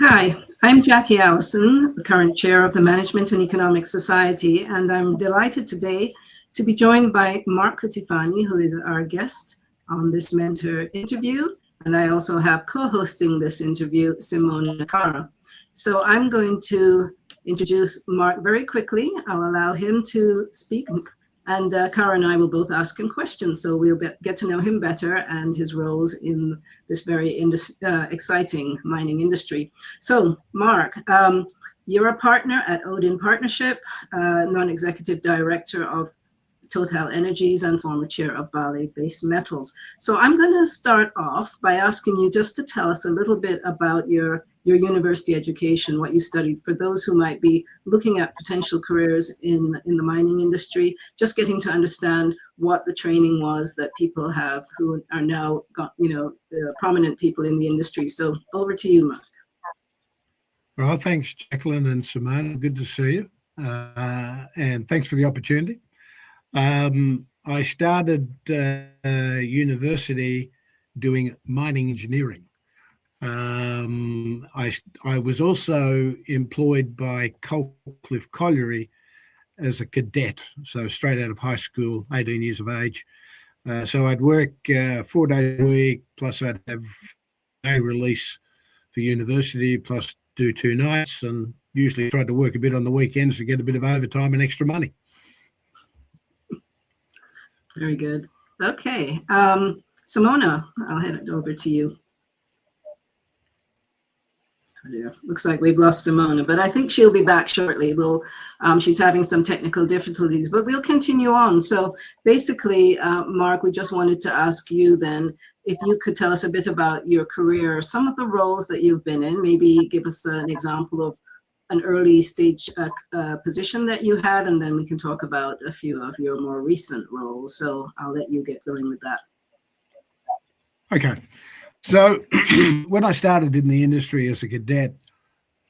Hi, I'm Jackie Allison, the current chair of the Management and Economic Society, and I'm delighted today to be joined by Mark Cutifani, who is our guest on this mentor interview. And I also have co-hosting this interview, Simona Cara. So I'm going to introduce Mark very quickly. I'll allow him to speak, and Cara and I will both ask him questions, so we'll get to know him better and his roles in this very exciting mining industry. So, Mark, you're a partner at Odin Partnership, non-executive director of Total Energies and former chair of Vale Base Metals. So I'm going to start off by asking you just to tell us a little bit about your university education, what you studied, for those who might be looking at potential careers in the mining industry, just getting to understand what the training was that people have who are now, prominent people in the industry. So over to you, Mark. Well, thanks, Jacqueline and Simona. Good to see you. And thanks for the opportunity. I started university doing mining engineering. I was also employed by Colcliffe Colliery as a cadet, so straight out of high school, 18 years of age. So I'd work 4 days a week, plus I'd have a release for university, plus do 2 nights, and usually tried to work a bit on the weekends to get a bit of overtime and extra money. Very good. Okay. Simona, I'll head it over to you. Yeah, looks like we've lost Simona, but I think she'll be back shortly. She's having some technical difficulties, but we'll continue on. So basically, Mark, we just wanted to ask you then if you could tell us a bit about your career, some of the roles that you've been in, maybe give us an example of an early stage position that you had, and then we can talk about a few of your more recent roles. So I'll let you get going with that. Okay. So when I started in the industry as a cadet,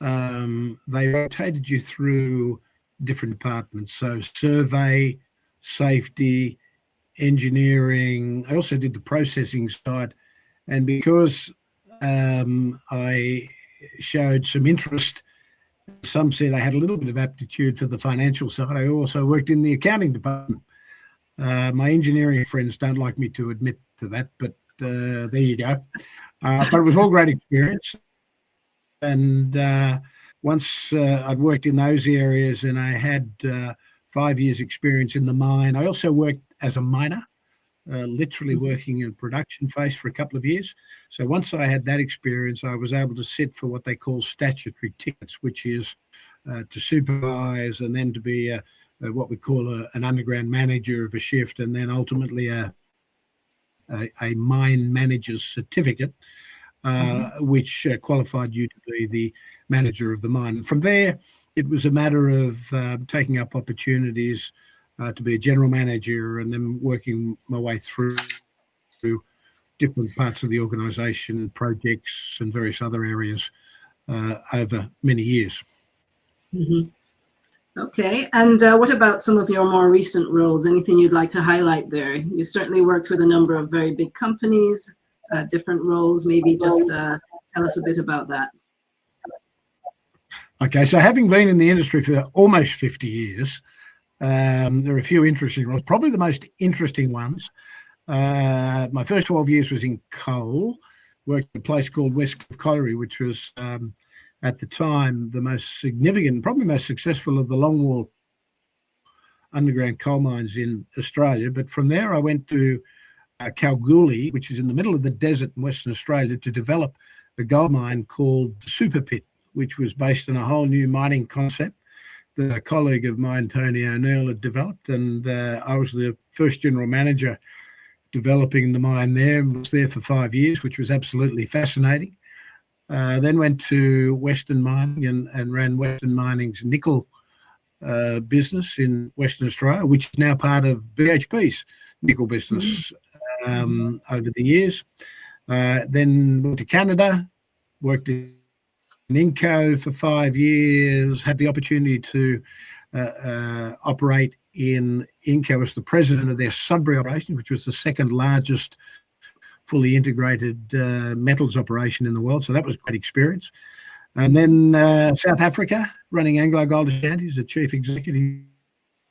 they rotated you through different departments. So survey, safety, engineering. I also did the processing side. And because I showed some interest, some said I had a little bit of aptitude for the financial side, I also worked in the accounting department. My engineering friends don't like me to admit to that, but there you go. But it was all great experience. And once I'd worked in those areas and I had 5 years experience in the mine, I also worked as a miner, literally working in production phase for a couple of years. So once I had that experience, I was able to sit for what they call statutory tickets, which is to supervise and then to be what we call an underground manager of a shift, and then ultimately a mine manager's certificate, which qualified you to be the manager of the mine. From there, it was a matter of taking up opportunities to be a general manager and then working my way through different parts of the organisation, projects and various other areas over many years. Mm-hmm. Okay, and what about some of your more recent roles? Anything you'd like to highlight there? You've certainly worked with a number of very big companies, different roles. Maybe just tell us a bit about that. Okay, so having been in the industry for almost 50 years, there are a few interesting roles. Probably the most interesting ones. My first 12 years was in coal, worked at a place called Westcliff Colliery, which was at the time the most significant, probably most successful of the longwall underground coal mines in Australia. But from there I went to Kalgoorlie, which is in the middle of the desert in Western Australia, to develop a gold mine called the Super Pit, which was based on a whole new mining concept that a colleague of mine, Tony O'Neill, had developed. And I was the first general manager developing the mine there, and was there for 5 years, which was absolutely fascinating. Then went to Western Mining and ran Western Mining's nickel business in Western Australia, which is now part of BHP's nickel business over the years. Then went to Canada, worked in Inco for 5 years, had the opportunity to operate in Inco as the president of their Sudbury operation, which was the second largest fully integrated metals operation in the world. So that was a great experience. And then South Africa, running Anglo Gold Ashanti as the chief executive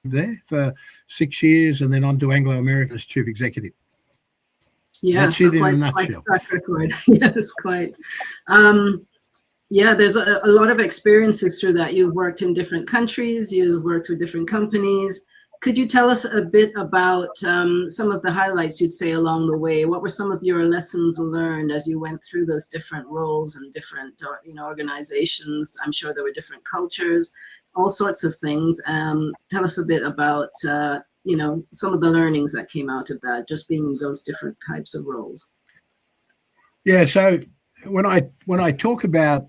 there for 6 years, and then on to Anglo American as chief executive. Yeah, That's so it in a quite nutshell. track record. Yes, quite. Yeah, there's a lot of experiences through that. You've worked in different countries, you've worked with different companies. Could you tell us a bit about some of the highlights you'd say along the way? What were some of your lessons learned as you went through those different roles and different organizations? I'm sure there were different cultures, all sorts of things. Tell us a bit about some of the learnings that came out of that, just being in those different types of roles. Yeah, so when I talk about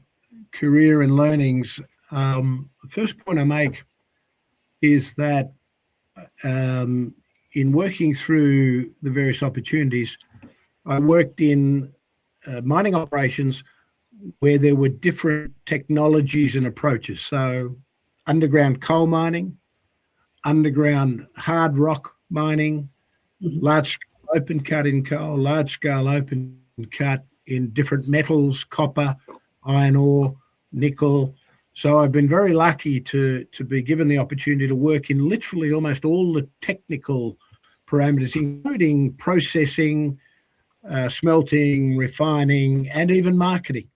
career and learnings, the first point I make is that in working through the various opportunities, I worked in mining operations where there were different technologies and approaches. So underground coal mining, underground hard rock mining, large open cut in coal, large scale open cut in different metals, copper, iron ore, nickel. So I've been very lucky to be given the opportunity to work in literally almost all the technical parameters, including processing, smelting, refining, and even marketing.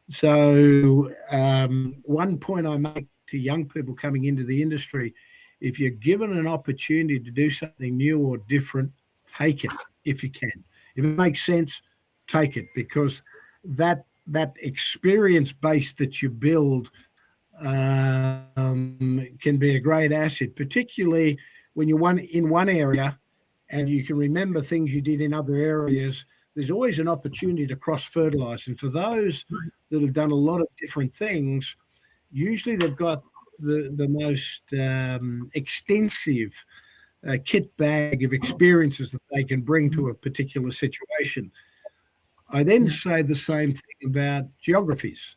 So one point I make to young people coming into the industry, if you're given an opportunity to do something new or different, take it if you can. If it makes sense, take it, because that experience base that you build can be a great asset, particularly when you're in one area and you can remember things you did in other areas. There's always an opportunity to cross-fertilize. And for those that have done a lot of different things, usually they've got the most extensive kit bag of experiences that they can bring to a particular situation. I then say the same thing about geographies.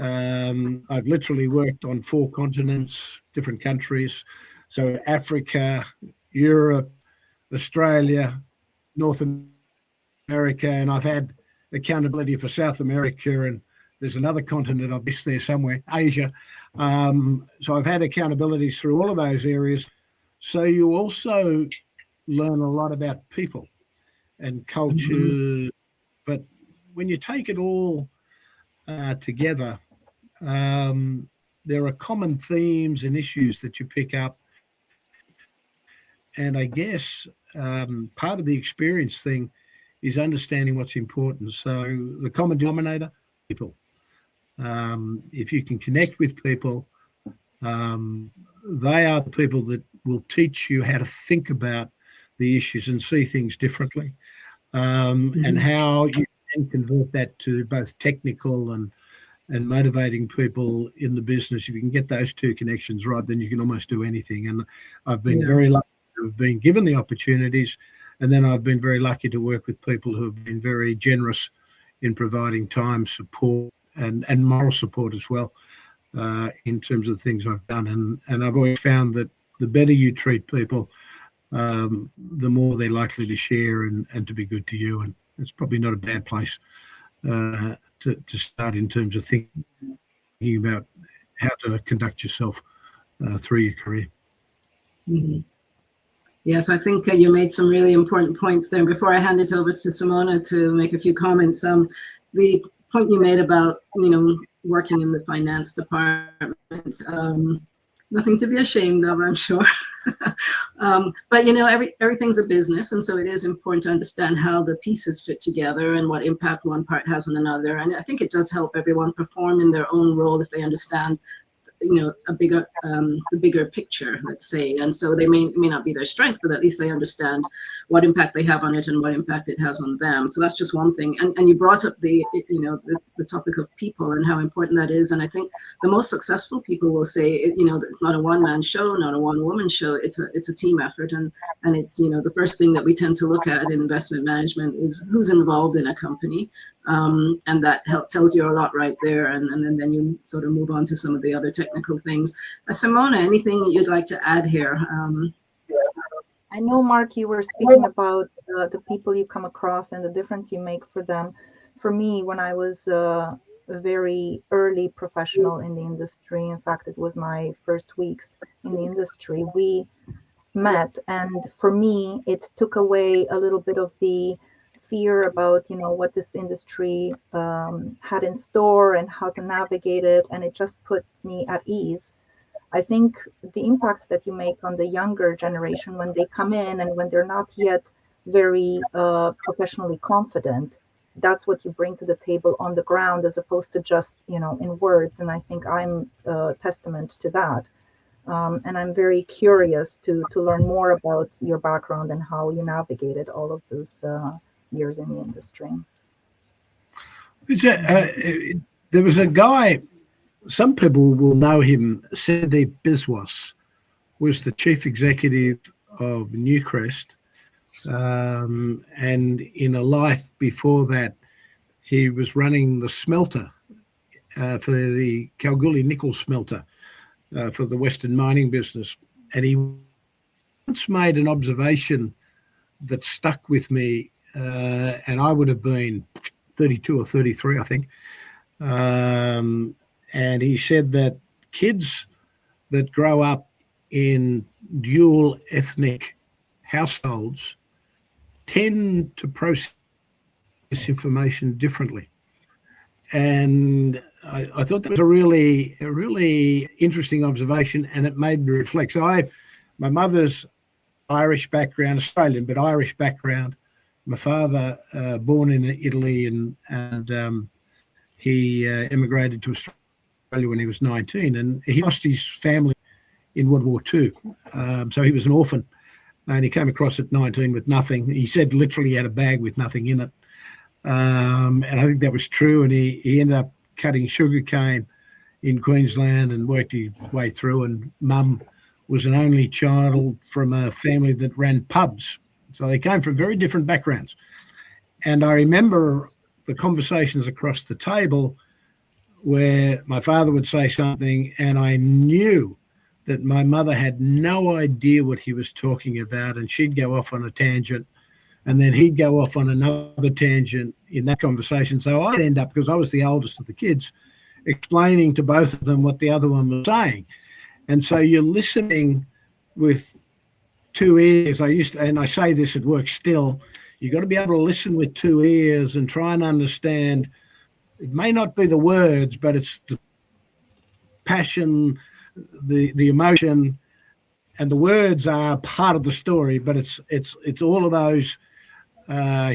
I've literally worked on 4 continents, different countries. So Africa, Europe, Australia, North America, and I've had accountability for South America, and there's another continent I've missed there somewhere, Asia. So I've had accountabilities through all of those areas. So you also learn a lot about people and culture. But when you take it all together, there are common themes and issues that you pick up. And I guess part of the experience thing is understanding what's important. So the common denominator, people. If you can connect with people, they are the people that will teach you how to think about the issues and see things differently, and how you can convert that to both technical and motivating people in the business. If you can get those 2 connections right, then you can almost do anything. And I've been very lucky to have been given the opportunities, and then I've been very lucky to work with people who have been very generous in providing time, support, and moral support as well, in terms of things I've done. And I've always found that the better you treat people, the more they're likely to share and to be good to you. And it's probably not a bad place to start in terms of thinking about how to conduct yourself through your career. Yes, I think you made some really important points there. Before I hand it over to Simona to make a few comments, the point you made about working in the finance department, nothing to be ashamed of, I'm sure. But everything's a business, and so it is important to understand how the pieces fit together and what impact one part has on another. And I think it does help everyone perform in their own role if they understand the bigger picture, let's say. And so they may not be their strength, but at least they understand what impact they have on it and what impact it has on them. So that's just one thing. And you brought up the topic of people and how important that is. And I think the most successful people will say, it's not a one-man show, not a one-woman show. It's a team effort. And it's, the first thing that we tend to look at in investment management is who's involved in a company. And that tells you a lot right there. And then you sort of move on to some of the other technical things. Simona, anything you'd like to add here? I know, Mark, you were speaking about the people you come across and the difference you make for them. For me, when I was a very early professional in the industry. In fact, it was my first weeks in the industry. We met, and for me, it took away a little bit of the fear about, what this industry had in store and how to navigate it, and it just put me at ease. I think the impact that you make on the younger generation when they come in and when they're not yet very professionally confident, that's what you bring to the table on the ground as opposed to just, in words. And I think I'm a testament to that. And I'm very curious to learn more about your background and how you navigated all of those years in the industry. There was a guy, some people will know him, Sandeep Biswas, was the chief executive of Newcrest. And in a life before that, he was running the smelter for the Kalgoorlie nickel smelter for the Western mining business. And he once made an observation that stuck with me, and I would have been 32 or 33, I think. And he said that kids that grow up in dual ethnic households tend to process information differently. And I thought that was a really interesting observation, and it made me reflect. So my mother's Irish background, Australian, but Irish background. My father, born in Italy, and he emigrated to Australia when he was 19, and he lost his family in World War II. So he was an orphan, and he came across at 19 with nothing. He said literally he had a bag with nothing in it. And I think that was true. And he ended up cutting sugarcane in Queensland and worked his way through. And Mum was an only child from a family that ran pubs. So they came from very different backgrounds. And I remember the conversations across the table where my father would say something and I knew that my mother had no idea what he was talking about, and she'd go off on a tangent and then he'd go off on another tangent in that conversation. So I'd end up, because I was the oldest of the kids, explaining to both of them what the other one was saying. And so you're listening with two ears. And I say this at work still, you've got to be able to listen with two ears and try and understand. It may not be the words, but it's the passion, the emotion, and the words are part of the story, but it's all of those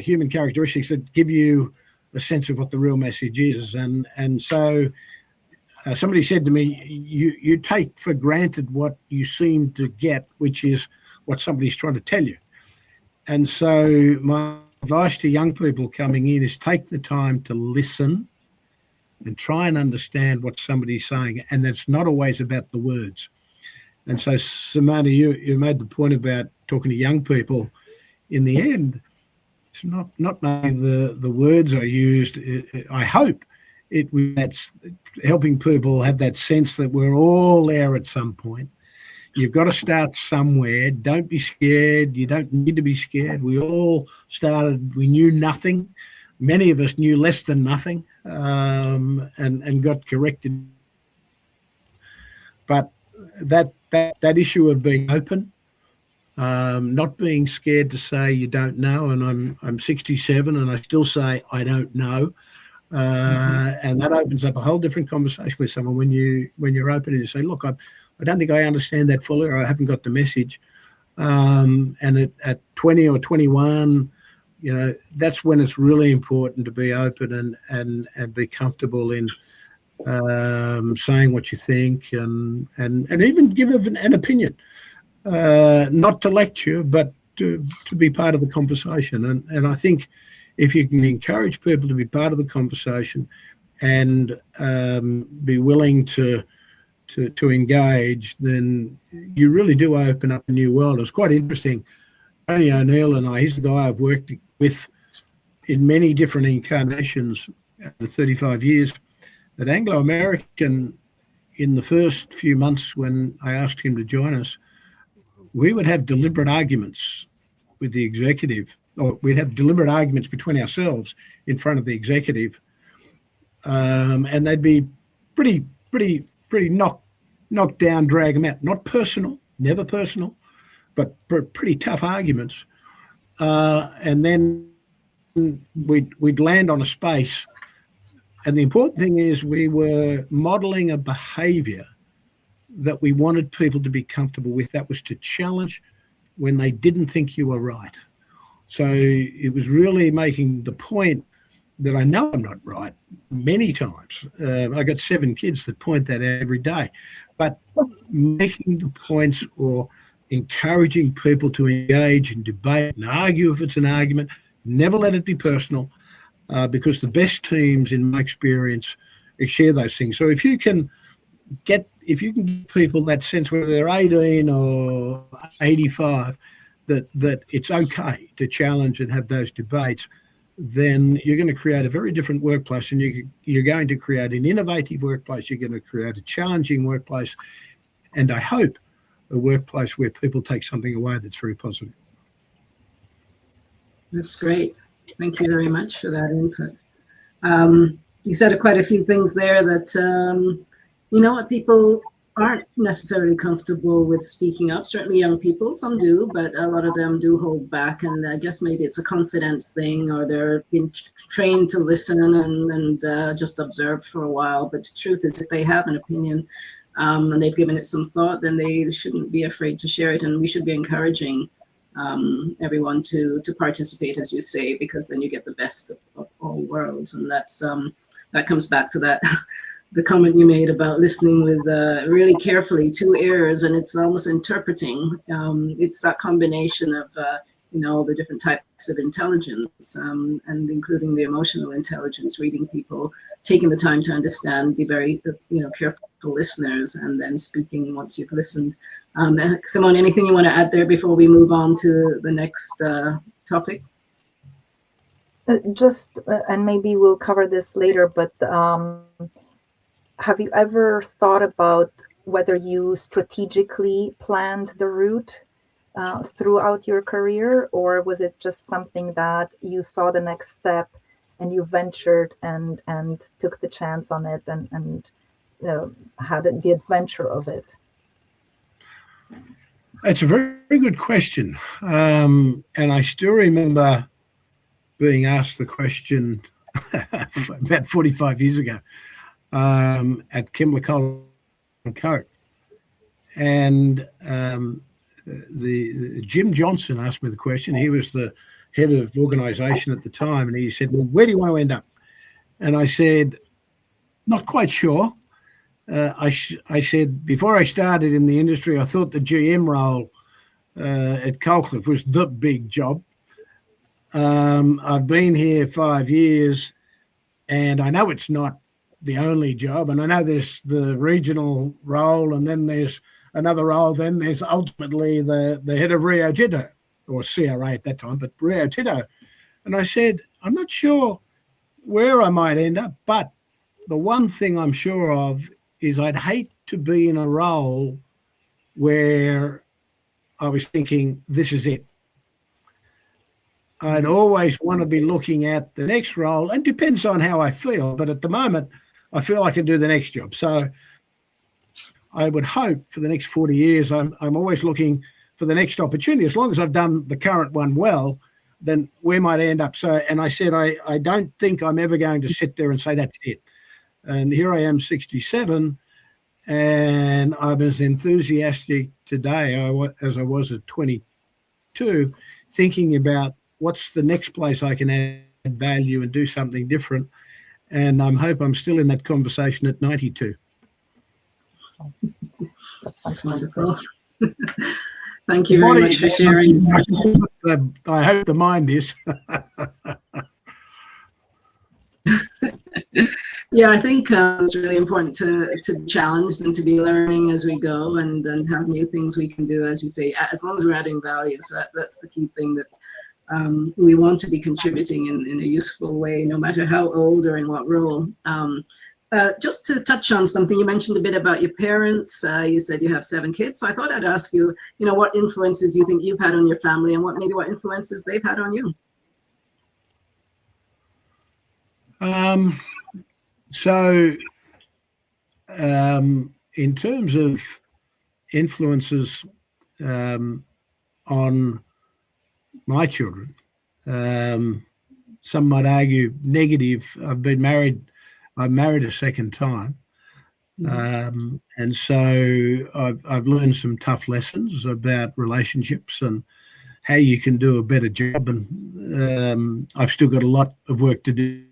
human characteristics that give you a sense of what the real message is. And so somebody said to me, you take for granted what you seem to get, which is what somebody's trying to tell you. And so my advice to young people coming in is take the time to listen and try and understand what somebody's saying. And that's not always about the words. And so, Simona, you made the point about talking to young people. In the end, it's not only the words are used. I hope that's helping people have that sense that we're all there at some point. You've got to start somewhere. Don't be scared. You don't need to be scared. We all started, we knew nothing. Many of us knew less than nothing, and got corrected. But that issue of being open, not being scared to say you don't know, and I'm 67 and I still say I don't know, and that opens up a whole different conversation with someone when you're open and you say, look, I don't think I understand that fully, or I haven't got the message. And at 20 or 21, that's when it's really important to be open and be comfortable in saying what you think and even give an opinion, not to lecture, but to be part of the conversation. And I think if you can encourage people to be part of the conversation and be willing to engage, then you really do open up a new world. It was quite interesting. Tony O'Neill and I, he's the guy I've worked with in many different incarnations over 35 years. At Anglo American, in the first few months when I asked him to join us, we would have deliberate arguments with the executive, or we'd have deliberate arguments between ourselves in front of the executive and they'd be pretty knocked down, drag them out. Not personal, never personal, but pretty tough arguments. And then we'd land on a space. And the important thing is we were modelling a behaviour that we wanted people to be comfortable with. That was to challenge when they didn't think you were right. So it was really making the point that I know I'm not right many times. I got 7 kids that point that out every day. But making the points or encouraging people to engage in debate and argue if it's an argument, never let it be personal, because the best teams, in my experience, share those things. So if you can give people that sense, whether they're 18 or 85, that it's okay to challenge and have those debates, then you're going to create a very different workplace, and you're going to create an innovative workplace. You're going to create a challenging workplace, and I hope a workplace where people take something away that's very positive. That's great. Thank you very much for that input. You said quite a few things there that, people aren't necessarily comfortable with speaking up. Certainly young people, some do, but a lot of them do hold back. And I guess maybe it's a confidence thing, or they're being trained to listen and just observe for a while. But the truth is, if they have an opinion and they've given it some thought, then they shouldn't be afraid to share it. And we should be encouraging everyone to participate, as you say, because then you get the best of all worlds. And that comes back to that the comment you made about listening with really carefully, 2 ears, and it's almost interpreting. It's that combination of the different types of intelligence, and including the emotional intelligence, reading people, taking the time to understand, be very careful listeners, and then speaking once you've listened. Simone, anything you want to add there before we move on to the next topic? And maybe we'll cover this later, but have you ever thought about whether you strategically planned the route throughout your career, or was it just something that you saw the next step and you ventured and took the chance on it and had the adventure of it? It's a very, very good question. And I still remember being asked the question about 45 years ago at Kimberley & Co. And the Jim Johnson asked me the question. He was the head of organisation at the time, and he said, "Well, where do you want to end up?" And I said, "Not quite sure." I said, before I started in the industry, I thought the GM role at Colcliffe was the big job. I've been here 5 years, and I know it's not the only job, and I know there's the regional role, and then there's another role, then there's ultimately the head of Rio Tinto, or CRA at that time, but Rio Tinto. And I said, I'm not sure where I might end up, but the one thing I'm sure of is I'd hate to be in a role where I was thinking, this is it. I'd always want to be looking at the next role, and depends on how I feel, but at the moment, I feel I can do the next job. So I would hope for the next 40 years, I'm always looking for the next opportunity. As long as I've done the current one well, then where might I end up? So, and I said, I don't think I'm ever going to sit there and say, that's it. And here I am, 67, and I'm as enthusiastic today as I was at 22, thinking about what's the next place I can add value and do something different. And I hope I'm still in that conversation at 92. That's wonderful. Thank you very much for sharing. I hope the mind is. Yeah, I think it's really important to challenge and to be learning as we go, and have new things we can do, as you say, as long as we're adding value. So that's the key thing, that we want to be contributing in a useful way, no matter how old or in what role. Just to touch on something, you mentioned a bit about your parents. You said you have 7 kids. So I thought I'd ask you, what influences you think you've had on your family, and what influences they've had on you? So in terms of influences on my children, some might argue negative. I'm married a second time. And so I've learned some tough lessons about relationships and how you can do a better job. And I've still got a lot of work to do.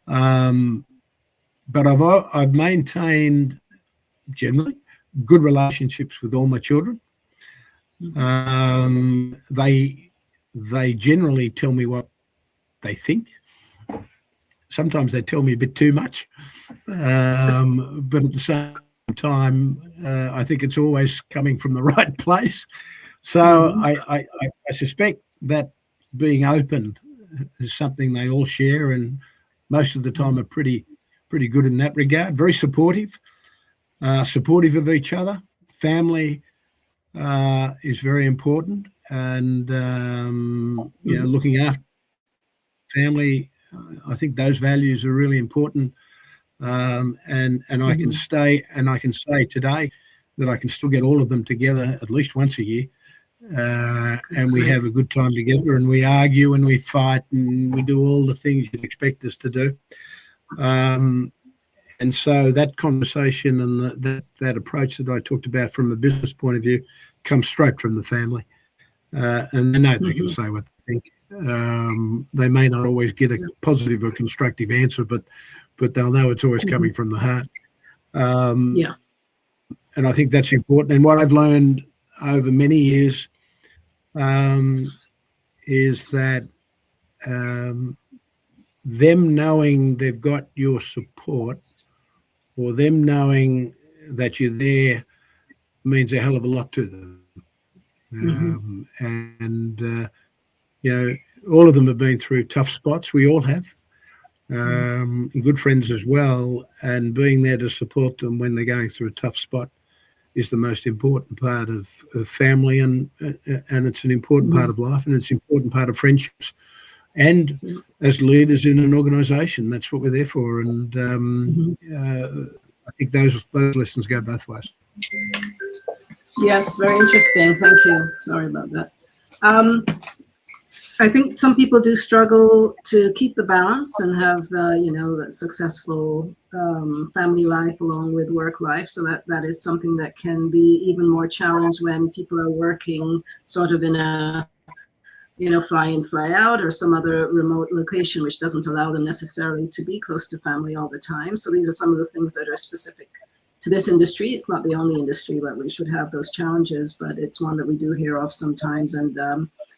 But I've maintained generally good relationships with all my children. They generally tell me what they think. Sometimes they tell me a bit too much, but at the same time, I think it's always coming from the right place. So I suspect that being open is something they all share, and most of the time are pretty good in that regard. Very supportive of each other. Family is very important, and looking after family. I think those values are really important, and I can say today that I can still get all of them together at least once a year, and we have a good time together, and we argue and we fight and we do all the things you'd expect us to do, and so that conversation and that approach that I talked about from a business point of view comes straight from the family, and they know they can say what they think. They may not always get a positive or constructive answer, but they'll know it's always coming from the heart. And I think that's important. And what I've learned over many years is that them knowing they've got your support, or them knowing that you're there, means a hell of a lot to them. All of them have been through tough spots. We all have, and good friends as well. And being there to support them when they're going through a tough spot is the most important part of family, and it's an important part of life, and it's an important part of friendships. And as leaders in an organisation, that's what we're there for. And I think those lessons go both ways. Yes, very interesting. Thank you. Sorry about that. I think some people do struggle to keep the balance and have, a successful family life along with work life. So that is something that can be even more challenged when people are working sort of in a, fly in, fly out, or some other remote location, which doesn't allow them necessarily to be close to family all the time. So these are some of the things that are specific to this industry. It's not the only industry where we should have those challenges, but it's one that we do hear of sometimes. And,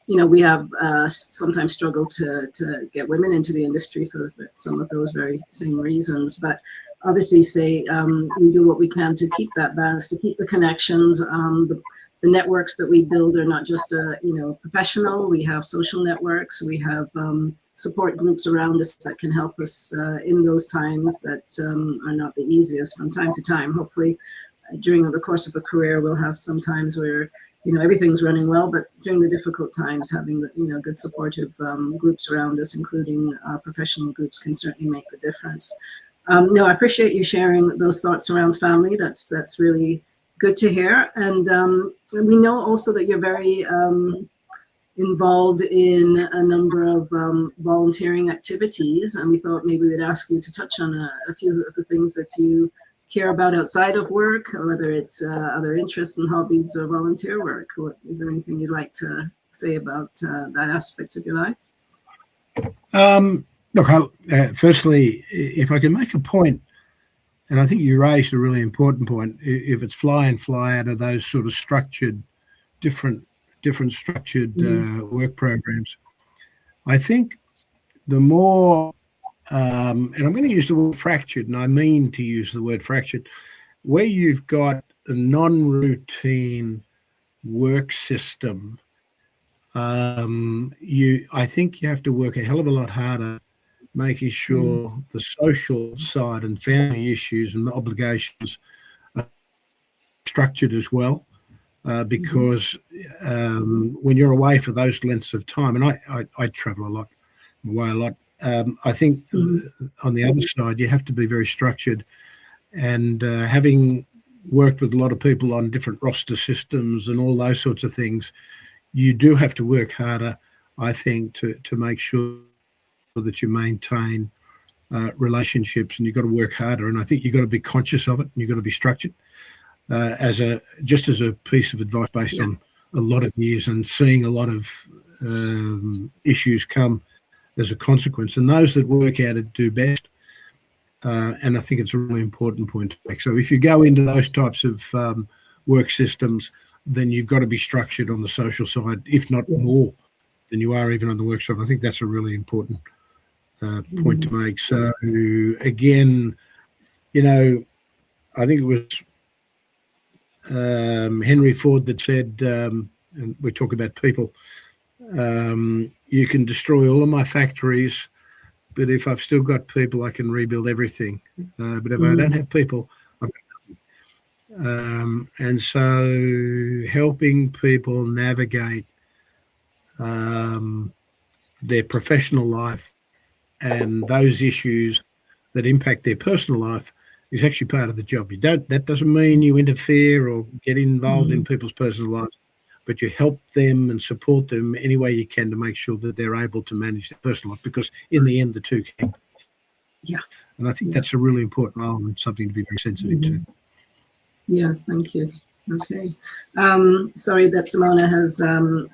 we have sometimes struggled to get women into the industry for some of those very same reasons. But obviously, we do what we can to keep that balance, to keep the connections. The networks that we build are not just, professional. We have social networks. We have support groups around us that can help us in those times that are not the easiest from time to time. Hopefully, during the course of a career, we'll have some times where, everything's running well, but during the difficult times, having, good supportive groups around us, including professional groups, can certainly make the difference. No, I appreciate you sharing those thoughts around family. That's really good to hear. And we know also that you're very involved in a number of volunteering activities, and we thought maybe we'd ask you to touch on a few of the things that you care about outside of work, or whether it's other interests and hobbies or volunteer work. Is there anything you'd like to say about that aspect of your life? Look, firstly, if I can make a point, and I think you raised a really important point, if it's fly in, fly out of those sort of structured, different structured work programs, I think the more, and I'm going to use the word fractured, and I mean to use the word fractured, where you've got a non-routine work system, I think you have to work a hell of a lot harder making sure the social side and family issues and obligations are structured as well, because when you're away for those lengths of time, and I travel a lot, I'm away a lot, I think on the other side, you have to be very structured. And having worked with a lot of people on different roster systems and all those sorts of things, you do have to work harder, I think, to make sure that you maintain relationships, and you've got to work harder. And I think you've got to be conscious of it, and you've got to be structured. As a piece of advice based on a lot of years and seeing a lot of issues come as a consequence, and those that work out it do best. And I think it's a really important point to make. So if you go into those types of work systems, then you've got to be structured on the social side, if not more than you are even on the work side. I think that's a really important point to make. So again, you know, I think it was Henry Ford that said, and we talk about people, you can destroy all of my factories, but if I've still got people, I can rebuild everything. But if I don't have people, and so helping people navigate their professional life and those issues that impact their personal life is actually part of the job. That doesn't mean you interfere or get involved in people's personal lives, but you help them and support them any way you can to make sure that they're able to manage their personal life, because in the end, the two can. Yeah. And I think that's a really important role and something to be very sensitive to. Yes, thank you. Okay. Sorry that Simona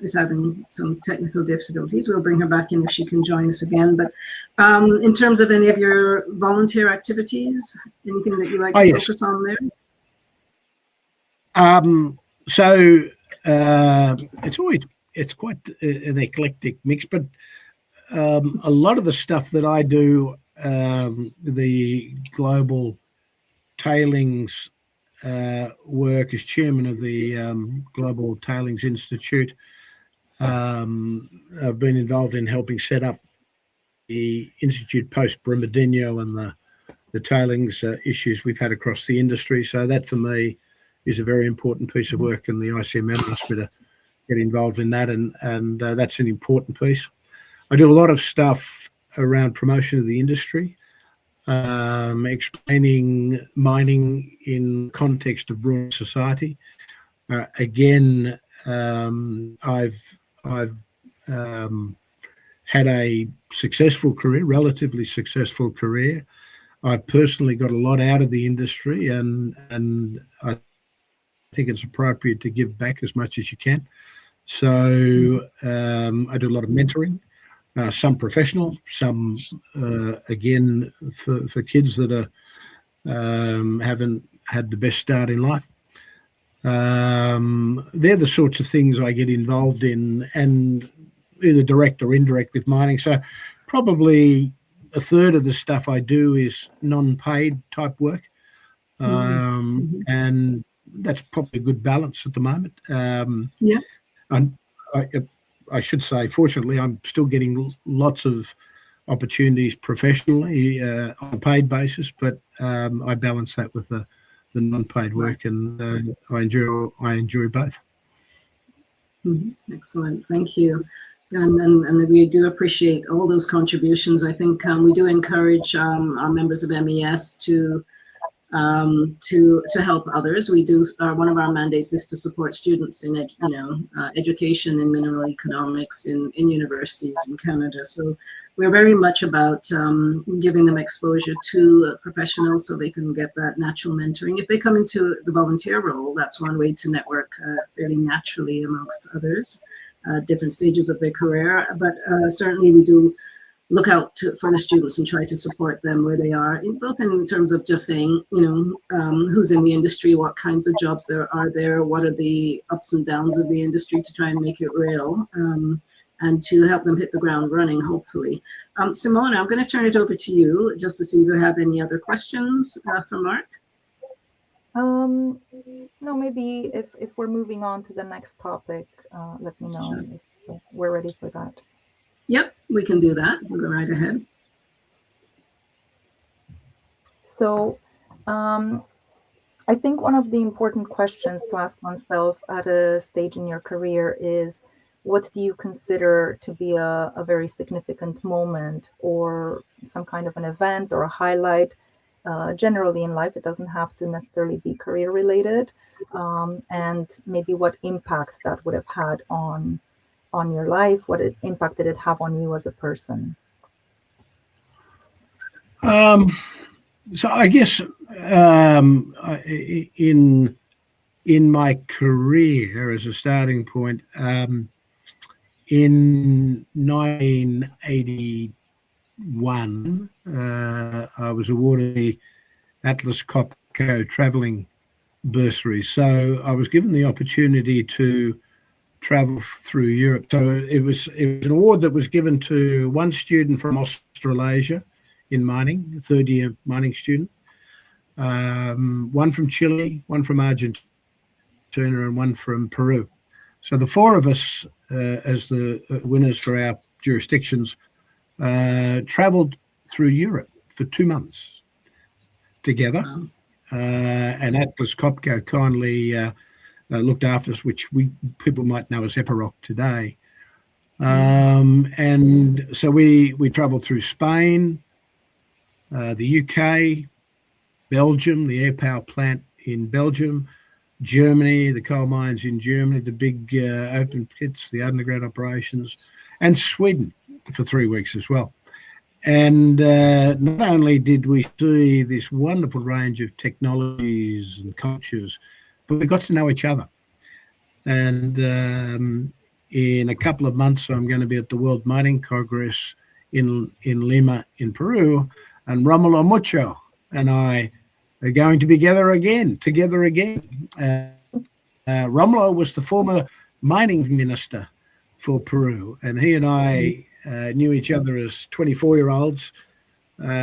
is having some technical difficulties. We'll bring her back in if she can join us again. But in terms of any of your volunteer activities, anything that you like to focus on there? It's quite an eclectic mix, but a lot of the stuff that I do, the global tailings work as chairman of the Global Tailings Institute. I've been involved in helping set up the institute post Brumadinho and the tailings issues we've had across the industry. So that for me is a very important piece of work, and the ICMM asked me to get involved in that, and that's an important piece. I do a lot of stuff around promotion of the industry, explaining mining in context of broader society. Again, I've had a successful career, relatively successful career. I've personally got a lot out of the industry, and I think it's appropriate to give back as much as you can. So I do a lot of mentoring. Some professional, some again for kids that are haven't had the best start in life. They're the sorts of things I get involved in, and either direct or indirect with mining. So probably a third of the stuff I do is non-paid type work, and that's probably a good balance at the moment. And I should say, fortunately, I'm still getting lots of opportunities professionally on a paid basis, but I balance that with the non-paid work, and I enjoy both. Excellent, thank you. And we do appreciate all those contributions. I think we do encourage our members of MES to help others. We do. One of our mandates is to support students in education in mineral economics in universities in Canada. So we're very much about giving them exposure to professionals so they can get that natural mentoring. If they come into the volunteer role, that's one way to network fairly naturally amongst others, different stages of their career. But certainly we do look out for the students and try to support them where they are, both in terms of just saying, who's in the industry, what kinds of jobs there are there, what are the ups and downs of the industry to try and make it real, and to help them hit the ground running, hopefully. Simona, I'm going to turn it over to you just to see if you have any other questions for Mark. No, maybe if we're moving on to the next topic, let me know if we're ready for that. Yep, we can do that. We'll go right ahead. So I think one of the important questions to ask oneself at a stage in your career is, what do you consider to be a very significant moment or some kind of an event or a highlight? Generally in life, it doesn't have to necessarily be career related, and maybe what impact that would have had on your life, impact did it have on you as a person? So I guess in my career as a starting point, in 1981, I was awarded the Atlas Copco travelling bursary. So I was given the opportunity to travel through Europe. So it was an award that was given to one student from Australasia in mining, a third-year mining student, one from Chile, one from Argentina, and one from Peru. So the four of us, as the winners for our jurisdictions, travelled through Europe for 2 months together. And Atlas Copco kindly looked after us, which people might know as Epiroc today. And so we travelled through Spain, the UK, Belgium, the air power plant in Belgium, Germany, the coal mines in Germany, the big open pits, the underground operations, and Sweden for 3 weeks as well. And not only did we see this wonderful range of technologies and cultures, but we got to know each other. And in a couple of months, I'm going to be at the World Mining Congress in Lima in Peru, and Romulo Mucho and I are going to be together again. Romulo was the former mining minister for Peru, and he and I knew each other as 24-year-olds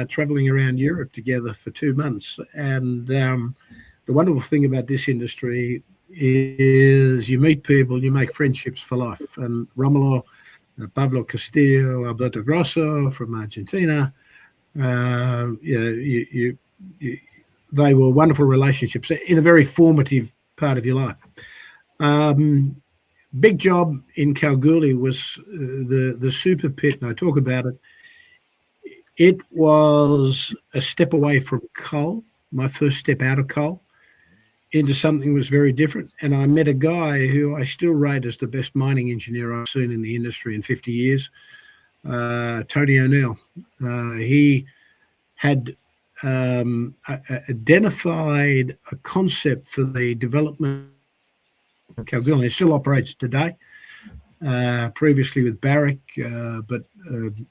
traveling around Europe together for 2 months. And the wonderful thing about this industry is you meet people, you make friendships for life. And Romulo, Pablo Castillo, Alberto Grosso from Argentina, they were wonderful relationships in a very formative part of your life. Big job in Kalgoorlie was the super pit, and I talk about it. It was a step away from coal, my first step out of coal, into something that was very different. And I met a guy who I still rate as the best mining engineer I've seen in the industry in 50 years, Tony O'Neill. He had identified a concept for the development of Kalgoorlie. It still operates today, previously with Barrick, but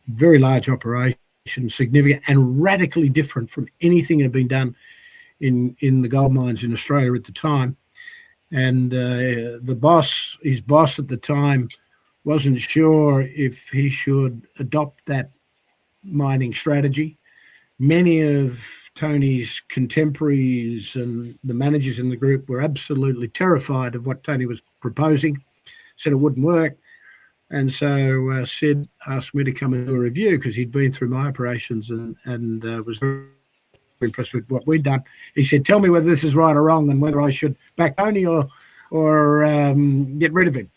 very large operation, significant and radically different from anything that had been done in the gold mines in Australia at the time. And his boss at the time wasn't sure if he should adopt that mining strategy. Many of Tony's contemporaries and the managers in the group were absolutely terrified of what Tony was proposing, said it wouldn't work. And so Sid asked me to come and do a review because he'd been through my operations and was very impressed with what we'd done. He said, tell me whether this is right or wrong and whether I should back Tony or get rid of him.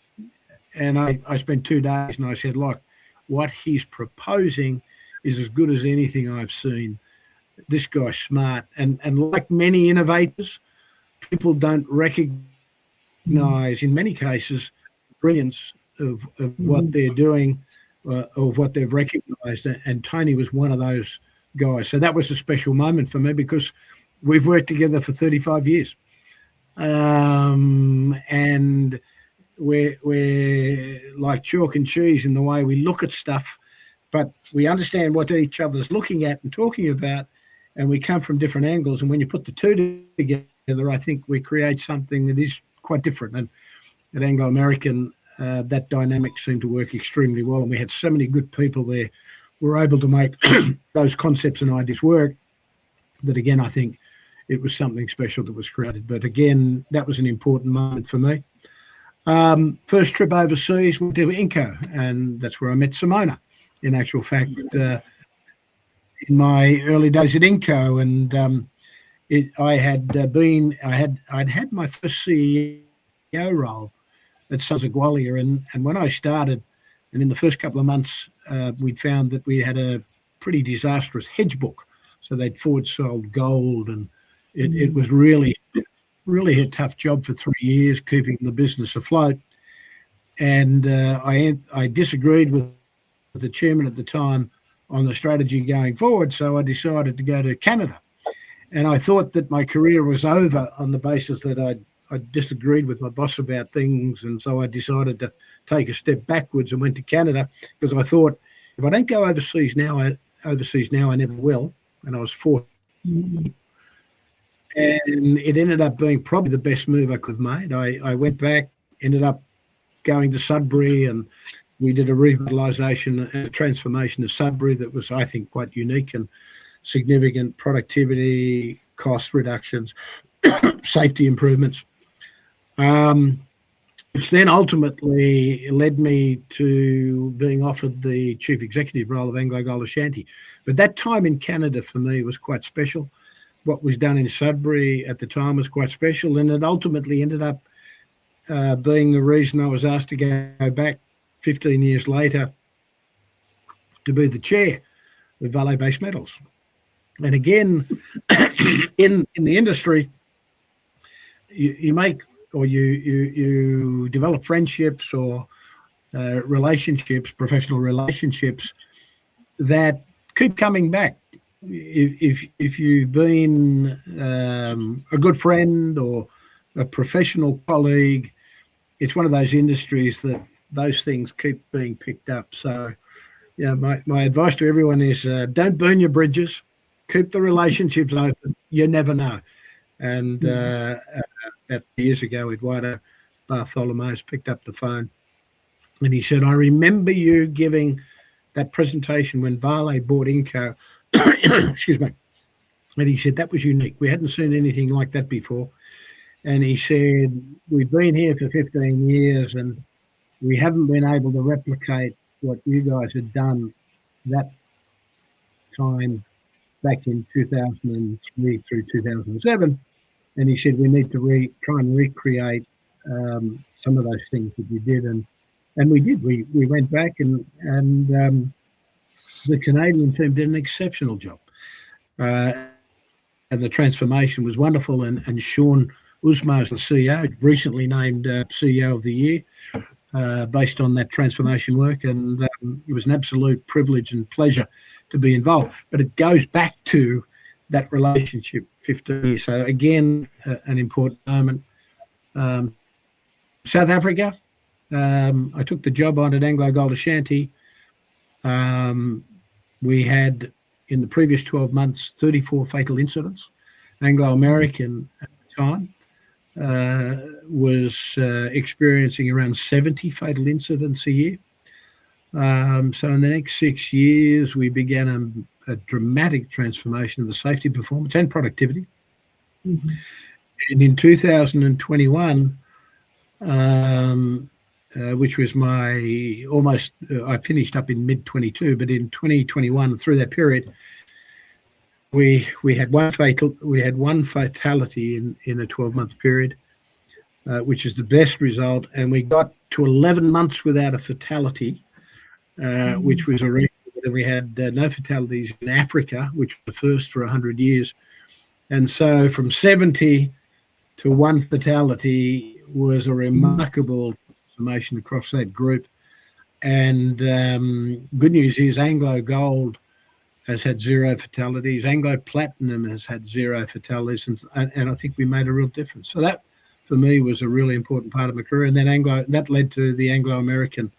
And I spent 2 days and I said, look, what he's proposing is as good as anything I've seen. This guy's smart. And like many innovators, people don't recognize, in many cases, brilliance of what they're doing, of what they've recognized. And Tony was one of those guys. So that was a special moment for me because we've worked together for 35 years. And we're like chalk and cheese in the way we look at stuff, but we understand what each other's looking at and talking about, and we come from different angles. And when you put the two together, I think we create something that is quite different. And at Anglo American, that dynamic seemed to work extremely well. And we had so many good people there who were able to make those concepts and ideas work that, again, I think it was something special that was created. But again, that was an important moment for me. First trip overseas, went to Inco, and that's where I met Simona, in actual fact, in my early days at Inco. And I'd had my first CEO role at Sazagwalia. And when I started, and in the first couple of months, we'd found that we had a pretty disastrous hedge book. So they'd forward sold gold, and it was really a tough job for 3 years, keeping the business afloat. And I disagreed with the chairman at the time on the strategy going forward, so I decided to go to Canada. And I thought that my career was over on the basis that I disagreed with my boss about things, and so I decided to take a step backwards and went to Canada, because I thought, if I don't go overseas now, I never will. And I was 40. And it ended up being probably the best move I could have made. I went back, ended up going to Sudbury, and we did a revitalisation and a transformation of Sudbury that was, I think, quite unique, and significant productivity, cost reductions, safety improvements, which then ultimately led me to being offered the chief executive role of Anglo Gold Ashanti. But that time in Canada for me was quite special. What was done in Sudbury at the time was quite special, and it ultimately ended up being the reason I was asked to go back 15 years later to be the chair of Vale Base Metals. And again, in the industry, you make, or you develop friendships or relationships, professional relationships that keep coming back. If you've been a good friend or a professional colleague, it's one of those industries that those things keep being picked up. So, yeah, my advice to everyone is don't burn your bridges, keep the relationships open. You never know. And about years ago, Eduardo Bartholomeus picked up the phone and he said, I remember you giving that presentation when Vale bought Inco. Excuse me. And he said, that was unique. We hadn't seen anything like that before. And he said, we've been here for 15 years and we haven't been able to replicate what you guys had done that time back in 2003 through 2007. And he said, we need to try and recreate some of those things that you did. And we did. We went back and the Canadian team did an exceptional job. And the transformation was wonderful. And Sean Usma is the CEO, recently named CEO of the Year, based on that transformation work. And it was an absolute privilege and pleasure to be involved. But it goes back to that relationship 15 years. So again, an important moment. South Africa, I took the job on at Anglo Gold Ashanti. We had, in the previous 12 months, 34 fatal incidents. Anglo American at the time was experiencing around 70 fatal incidents a year. So in the next 6 years, we began a dramatic transformation of the safety performance and productivity. Mm-hmm. And in 2021, which was I finished up in mid-22, but in 2021, through that period, we had one fatality in a 12-month period, which is the best result, and we got to 11 months without a fatality, which was a record. And we had no fatalities in Africa, which was the first for 100 years. And so from 70 to one fatality was a remarkable transformation across that group. And good news is Anglo Gold has had 0 fatalities. Anglo Platinum has had 0 fatalities. And I think we made a real difference. So that, for me, was a really important part of my career. And then that led to the Anglo American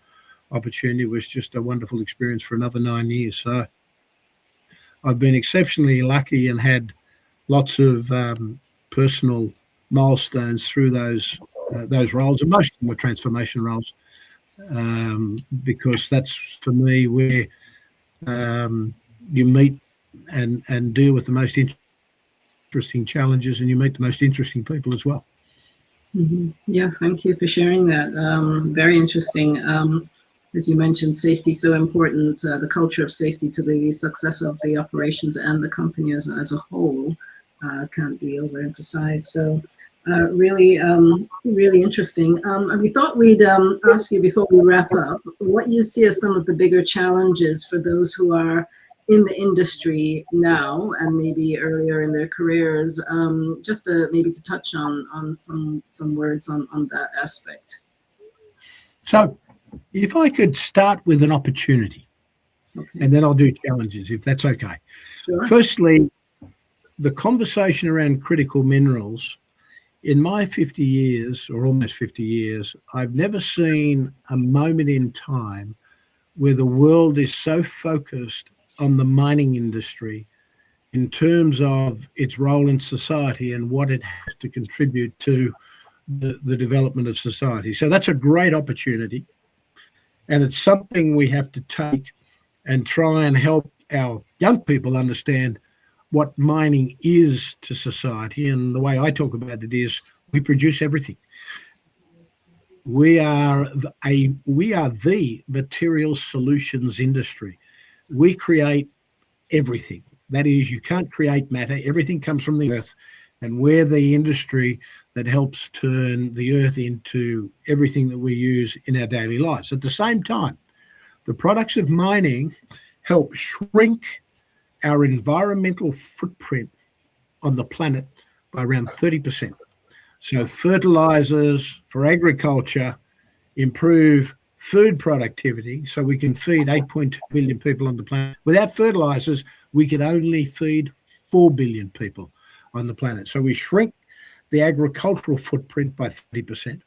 opportunity. Was just a wonderful experience for another 9 years. So I've been exceptionally lucky and had lots of personal milestones through those roles, and most of them were transformation roles, because that's, for me, where you meet and deal with the most interesting challenges, and you meet the most interesting people as well. Mm-hmm. Yeah, thank you for sharing that. Very interesting. As you mentioned, safety so important, the culture of safety to the success of the operations and the company as a whole can't be overemphasized. So Really interesting. And we thought we'd ask you before we wrap up what you see as some of the bigger challenges for those who are in the industry now and maybe earlier in their careers, just to maybe to touch on some words on that aspect. So if I could start with an opportunity, Okay. and then I'll do challenges, if that's okay. Sure. Firstly, the conversation around critical minerals, in my 50 years, or almost 50 years, I've never seen a moment in time where the world is so focused on the mining industry in terms of its role in society and what it has to contribute to the development of society. So that's a great opportunity. And it's something we have to take and try and help our young people understand what mining is to society. And the way I talk about it is we produce everything. We are the material solutions industry. We create everything. That is, you can't create matter. Everything comes from the earth. And we're the industry that helps turn the earth into everything that we use in our daily lives. At the same time, the products of mining help shrink our environmental footprint on the planet by around 30%. So fertilizers for agriculture improve food productivity so we can feed 8.2 billion people on the planet. Without fertilizers, we could only feed 4 billion people on the planet. So we shrink the agricultural footprint by 30%.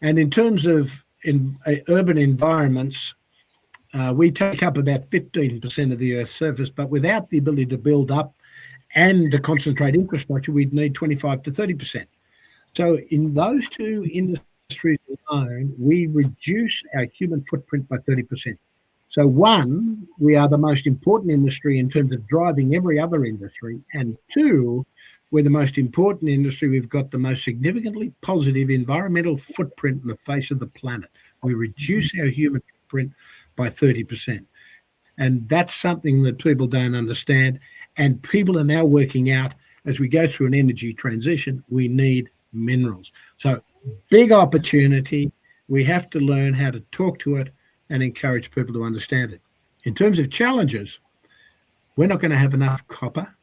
And in terms of urban environments, we take up about 15% of the Earth's surface, but without the ability to build up and to concentrate infrastructure, we'd need 25 to 30%. So in those two industries alone, we reduce our human footprint by 30%. So one, we are the most important industry in terms of driving every other industry. And two, we're the most important industry. We've got the most significantly positive environmental footprint on the face of the planet. We reduce our human footprint by 30%. And that's something that people don't understand. And people are now working out, as we go through an energy transition, we need minerals. So big opportunity. We have to learn how to talk to it and encourage people to understand it. In terms of challenges, we're not going to have enough copper.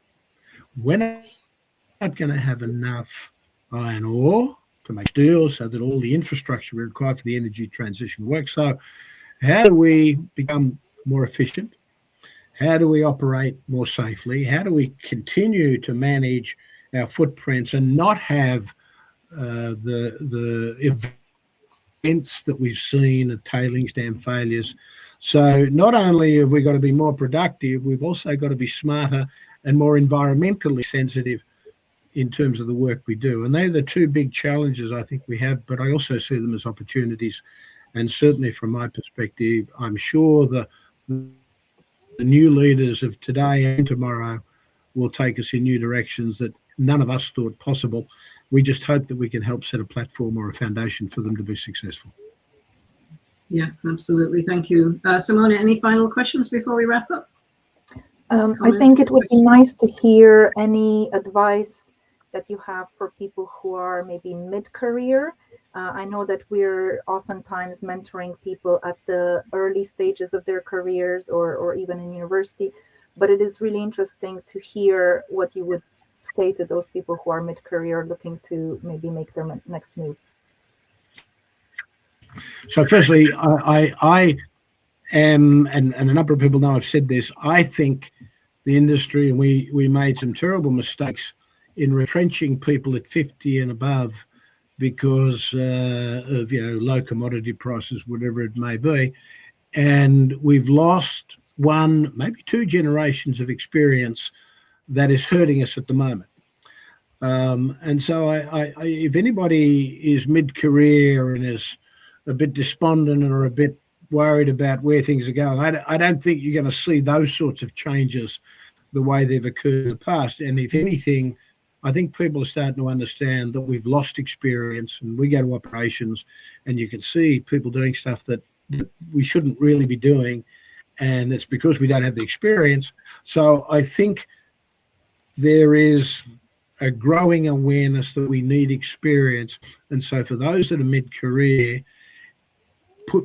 We're not going to have enough iron ore to make steel so that all the infrastructure required for the energy transition works. So how do we become more efficient? How do we operate more safely? How do we continue to manage our footprints and not have the events that we've seen of tailings dam failures? So not only have we got to be more productive, we've also got to be smarter and more environmentally sensitive in terms of the work we do. And they're the two big challenges I think we have, but I also see them as opportunities. And certainly from my perspective, I'm sure the new leaders of today and tomorrow will take us in new directions that none of us thought possible. We just hope that we can help set a platform or a foundation for them to be successful. Yes, absolutely. Thank you. Simona, any final questions before we wrap up? I think it would be nice to hear any advice that you have for people who are maybe mid-career. I know that we're oftentimes mentoring people at the early stages of their careers or even in university, but it is really interesting to hear what you would say to those people who are mid-career looking to maybe make their next move. So firstly, I am, and a number of people know I've said this, I think the industry, and we made some terrible mistakes in retrenching people at 50 and above because of low commodity prices, whatever it may be. And we've lost one, maybe two generations of experience that is hurting us at the moment. And so if anybody is mid-career and is a bit despondent or a bit worried about where things are going, I don't think you're going to see those sorts of changes the way they've occurred in the past. And if anything, I think people are starting to understand that we've lost experience, and we go to operations and you can see people doing stuff that we shouldn't really be doing, and it's because we don't have the experience. So I think there is a growing awareness that we need experience. And so for those that are mid-career,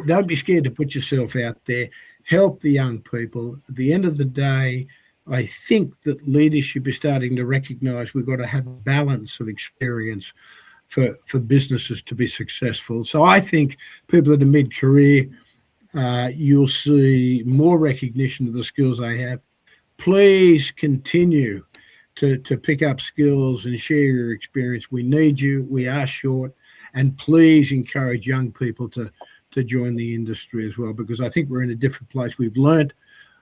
don't be scared to put yourself out there. Help the young people. At the end of the day, I think that leadership is starting to recognise we've got to have a balance of experience for businesses to be successful. So I think people that are mid-career, you'll see more recognition of the skills they have. Please continue to pick up skills and share your experience. We need you. We are short. And please encourage young people to join the industry as well, because I think we're in a different place. We've learned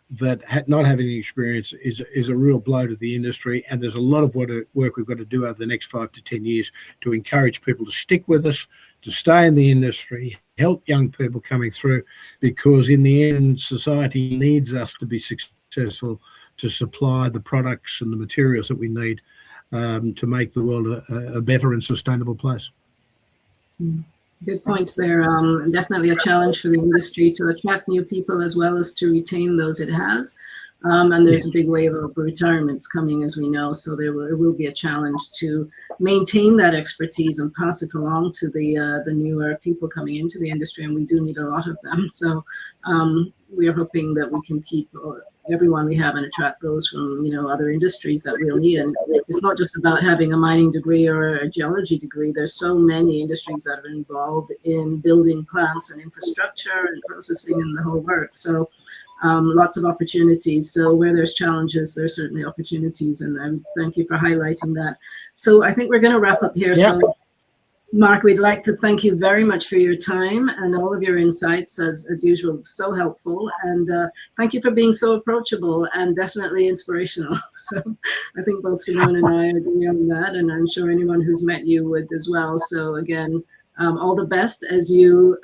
that not having the experience is a real blow to the industry, and there's a lot of work we've got to do over the next 5 to 10 years to encourage people to stick with us, to stay in the industry, help young people coming through, because in the end, society needs us to be successful, to supply the products and the materials that we need to make the world a better and sustainable place. Good points there. Definitely a challenge for the industry to attract new people as well as to retain those it has. And there's a big wave of retirements coming, as we know. So it will be a challenge to maintain that expertise and pass it along to the newer people coming into the industry. And we do need a lot of them. So we are hoping that we can keep everyone we have and attract those from, other industries that we'll need. And it's not just about having a mining degree or a geology degree. There's so many industries that are involved in building plants and infrastructure and processing and the whole works. So lots of opportunities. So where there's challenges, there's certainly opportunities. And thank you for highlighting that. So I think we're going to wrap up here. Yeah. So Mark, we'd like to thank you very much for your time and all of your insights, as usual, so helpful. And thank you for being so approachable and definitely inspirational. So I think both Simone and I agree on that, and I'm sure anyone who's met you would as well. So again, all the best as you,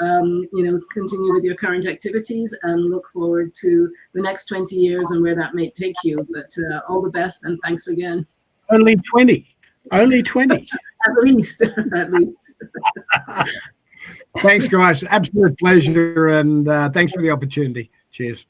continue with your current activities, and look forward to the next 20 years and where that may take you. But all the best, and thanks again. Only 20. Only 20. At least. Thanks, guys. Absolute pleasure. And thanks for the opportunity. Cheers.